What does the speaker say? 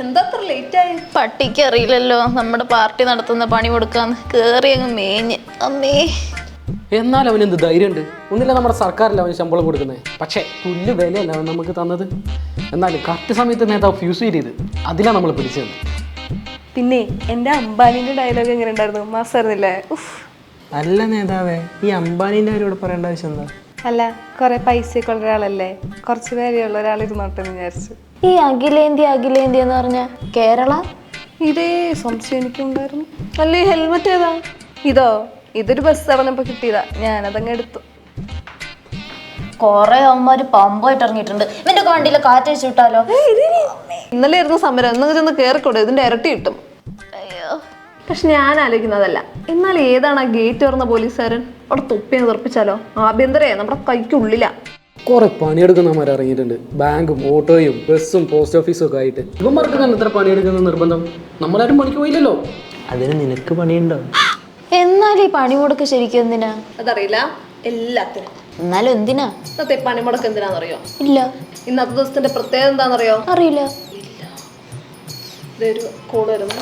എന്താ അത്ര ലേറ്റ് ആയി? പട്ടിക്ക് അറിയില്ലല്ലോ നമ്മുടെ പാർട്ടി നടത്തുന്ന പണി കൊടുക്കാന്ന്. കേറി അങ്ങ് മേഞ്ഞ്. അമ്മേ, എന്നാൽ അവന് എന്ത് ധൈര്യമുണ്ട്? ഒന്നില്ല നമ്മുടെ സർക്കാരിൽ അവന് ശമ്പളം കൊടുക്കുന്നത്. പക്ഷേ പുല്ല് വിലയല്ല അവൻ നമുക്ക് തന്നത്. എന്നാലും കറക്റ്റ് സമയത്ത് നേതാവ് ഫ്യൂസ് ചെയ്ത് അതിലാണ് നമ്മൾ പിടിച്ചത്. പിന്നെ എൻ്റെ അംബാനിന്റെ ഡയലോഗ് എങ്ങനെ ഉണ്ടായിരുന്നു? മാസായിരുന്നില്ലേ? അല്ല നേതാവേ, ഈ അംബാനിന്റെ അവരോട് പറയേണ്ട ആവശ്യം എന്താ? അല്ല, കുറെ പൈസയൊക്കെ ഉള്ള ഒരാളല്ലേ, കുറച്ച് പേരെയുള്ള ഒരാൾ ഇരുന്നോട്ടെ എന്ന് വിചാരിച്ചു. ഈ അഖിലേന്ത്യ എന്ന് പറഞ്ഞ കേരള? ഇതേ സംശയം എനിക്കുണ്ടായിരുന്നു. അല്ലേ, ഹെൽമെറ്റ് ഏതാ? ഇതൊരു ബസ് ഇറങ്ങപ്പോ കിട്ടിയതാ, ഞാനതങ്ങ് എടുത്തു. കൊറേ അമ്മമാര് പമ്പായിട്ട് ഇറങ്ങിയിട്ടുണ്ട്. ഇവന്റെ ഒക്കെ വണ്ടിയിലെ കാറ്റഴിച്ചു വിട്ടാലോ? ഇന്നലെ ആയിരുന്നു സമരം, എന്നൊക്കെ ചെന്ന് കേറിക്കൂടെ, ഇതിന്റെ ഇരട്ടി കിട്ടും. അയ്യോ, പക്ഷെ ഞാൻ ആലോചിക്കുന്നതല്ല, എന്നാൽ ഏതാണ് ആ ഗേറ്റ് തുറന്ന പോലീസുകാരൻ? അവിടെ തൊപ്പിയെന്ന് തെറിപ്പിച്ചാലോ? ആഭ്യന്തരേ നമ്മുടെ കൈക്കുള്ളിലാ. കുറെ പണിയെടുക്കുന്നവന്മാർ ഇറങ്ങിയിട്ടുണ്ട്. ബാങ്കും ഓട്ടോയും ബസ്സും പോസ്റ്റ് ഓഫീസും ഒക്കെ ആയിട്ട്. ഇവന്മാർക്ക് തന്നെ എത്ര പണിയെടുക്കുന്ന നിർബന്ധം? നമ്മളാരും പണിക്ക് പോയില്ലല്ലോ. അതിന് നിനക്ക് പണിയുണ്ടോ? എന്നാൽ ഈ പണി മുടക്ക് ശരിക്കും എന്തിനാ? അതറിയില്ല, എല്ലാത്തിനും. എന്നാലും എന്തിനാ? ഇന്നത്തെ പണിമുടക്ക് എന്തിനാണെന്നറിയോ? ഇല്ല. ഇന്നത്തെ ദിവസത്തിന്റെ പ്രത്യേകത എന്താണെന്നറിയോ? അറിയില്ല. ഇതൊരു കോള് വരുന്നു.